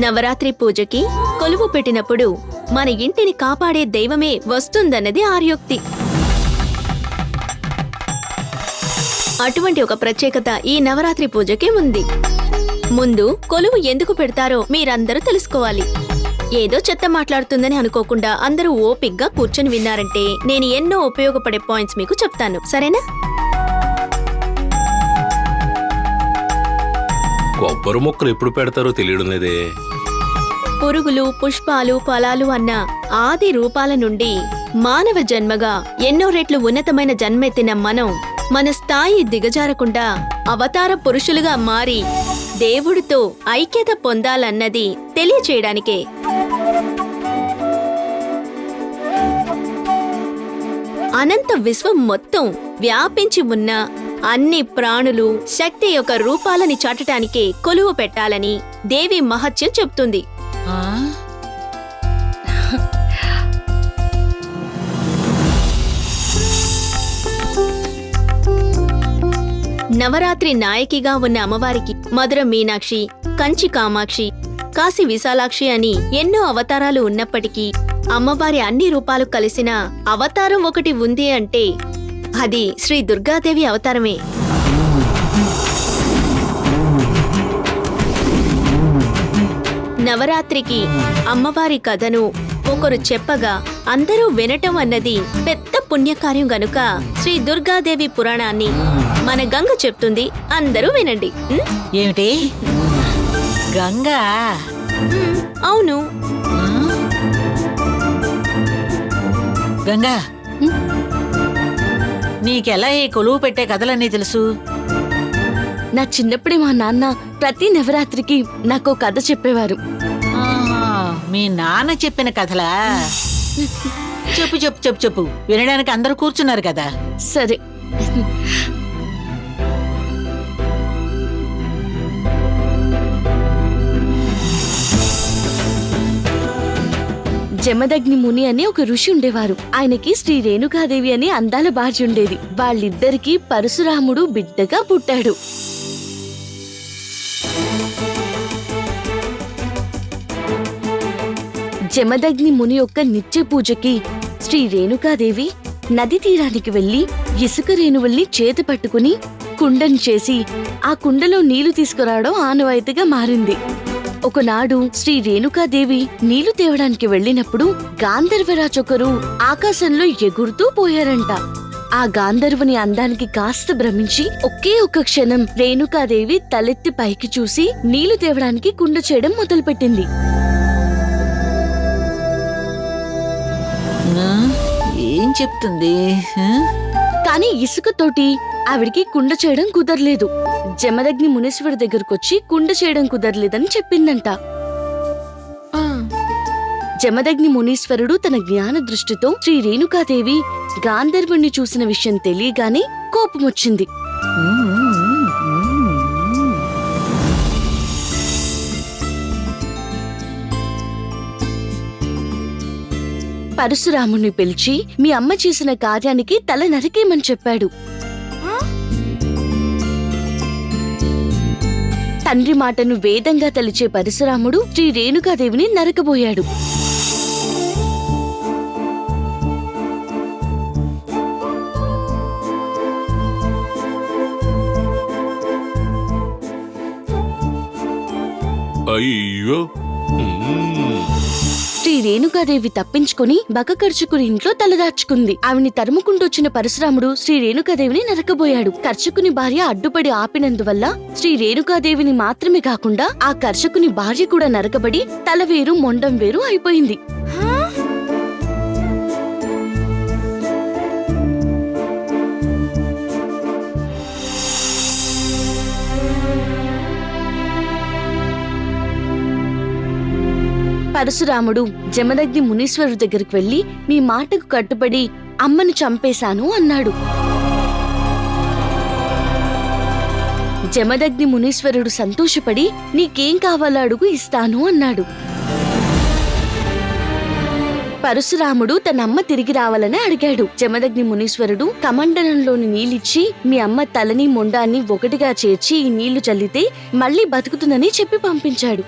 నవరాత్రి పూజకి కొలువు పెట్టినప్పుడు మన ఇంటిని కాపాడే దైవమే వస్తుందన్నది ఆర్యోక్తి. అటువంటి ఒక ప్రత్యేకత ఈ నవరాత్రి పూజకి ఉంది. ముందు కొలువు ఎందుకు పెడతారో మీరందరూ తెలుసుకోవాలి. ఏదో చెత్త మాట్లాడుతుందని అనుకోకుండా అందరూ ఓపిగ్గా కూర్చొని విన్నారంటే నేను ఎన్నో ఉపయోగపడే పాయింట్స్ మీకు చెప్తాను, సరేనా? కొబ్బరి మొక్కలు ఎప్పుడు పెడతారో తెలియడం లేదే. పురుగులు, పుష్పాలు, ఫలాలు అన్న ఆది రూపాల నుండి మానవ జన్మగా ఎన్నో రెట్లు ఉన్నతమైన జన్మెత్తిన మనం మన స్థాయి దిగజారకుండా అవతార పురుషులుగా మారి దేవుడితో ఐక్యత పొందాలన్నది తెలియచేయడానికే. అనంత విశ్వం మొత్తం వ్యాపించి ఉన్న అన్ని ప్రాణులు శక్తి యొక్క రూపాలని చాటటానికే కొలువు పెట్టాలని దేవి మహత్యం చెప్తుంది. నవరాత్రి నాయకిగా ఉన్న అమ్మవారికి మధుర మీనాక్షి, కంచి కామాక్షి, కాశీ విశాలాక్షి అని ఎన్నో అవతారాలు ఉన్నప్పటికీ అమ్మవారి అన్ని రూపాలు కలిసిన అవతారం ఒకటి ఉంది అంటే అది శ్రీ దుర్గాదేవి అవతారమే. నవరాత్రికి అమ్మవారి కథను ఒకరు చెప్పగా అందరూ వినటం అన్నది పెద్ద పుణ్యకార్యం గనుక శ్రీ దుర్గాదేవి పురాణాన్ని మన గంగ చెప్తుంది, అందరూ వినండి. ఏమిటి గంగా? అవును గంగా, నీకెలా ఈ కొలువు పెట్టే కథలన్నీ తెలుసు? నా చిన్నప్పుడే మా నాన్న ప్రతి నవరాత్రికి నాకు కథ చెప్పేవారు. మీ నాన్న చెప్పిన కథలా? చెప్పు చెప్పు చెప్పు చెప్పు, వినడానికి అందరూ కూర్చున్నారు కదా. సరే, జమదగ్ని ముని అని ఒక ఋషి ఉండేవారు. ఆయనకి శ్రీ రేణుకాదేవి అని అందాల భార్య ఉండేది. వాళ్ళిద్దరికీ పరశురాముడు బిడ్డగా పుట్టాడు. జమదగ్ని ముని యొక్క నిత్య పూజకి శ్రీ రేణుకాదేవి నది తీరానికి వెళ్లి ఇసుక రేణువుల్ని చేతి పట్టుకుని కుండను చేసి ఆ కుండలో నీళ్లు తీసుకురావడం ఆనవాయితీగా మారింది. ఒకనాడు శ్రీ రేణుకాదేవి నీళ్లు తేవడానికి వెళ్లినప్పుడు గాంధర్వరాజొకరు ఆకాశంలో ఎగురుతూ పోయారంట. ఆ గాంధర్వుని అందానికి కాస్త భ్రమించి ఒకే ఒక్క క్షణం రేణుకాదేవి తలెత్తి పైకి చూసి నీళ్లు తేవడానికి కుండ చేయడం మొదలుపెట్టింది. ఏం చెప్తుంది? కాని ఇసుకతోటి ఆవిడికి కుండ చేయడం కుదరలేదు. జమదగ్ని మునీశ్వరుడి దగ్గరకొచ్చి కుండ చేయడం కుదరలేదని చెప్పిందంట. జమదగ్ని మునీశ్వరుడు తన జ్ఞాన దృష్టితో శ్రీ రేణుకాదేవి గాంధర్వుణ్ణి చూసిన విషయం తెలియగానే కోపమొచ్చింది. పరశురాముణ్ణి పిలిచి మీ అమ్మ చేసిన కార్యానికి తల నరికేయమని చెప్పాడు. తండ్రి మాటను వేదంగా తలిచే పరశురాముడు శ్రీ రేణుకాదేవిని నరకబోయాడు. అయ్యో! శ్రీ రేణుకాదేవి తప్పించుకుని బకకర్చుకుని ఇంట్లో తలదాచుకుంది. ఆవిని తరుముకుంటొచ్చిన పరశురాముడు శ్రీ రేణుకాదేవిని నరకబోయాడు. కర్షకుని భార్య అడ్డుపడి ఆపినందువల్ల శ్రీ రేణుకాదేవిని మాత్రమే కాకుండా ఆ కర్షకుని భార్య కూడా నరకబడి తల వేరు మొండం వేరు అయిపోయింది. పరశురాముడు జమదగ్ని మునీశ్వరుడి దగ్గరికి వెళ్లి మీ మాటకు కట్టుబడి అమ్మను చంపేశాను అన్నాడు. జమదగ్ని మునీశ్వరుడు సంతోషపడి నీకేం కావాలో అడుగు ఇస్తాను అన్నాడు. పరశురాముడు తన అమ్మ తిరిగి రావాలని అడిగాడు. జమదగ్ని మునీశ్వరుడు కమండలంలోని నీళ్ళిచ్చి మీ అమ్మ తలని మొండాన్ని ఒకటిగా చేర్చి ఈ నీళ్లు చల్లితే మళ్ళీ బతుకుతుందని చెప్పి పంపించాడు.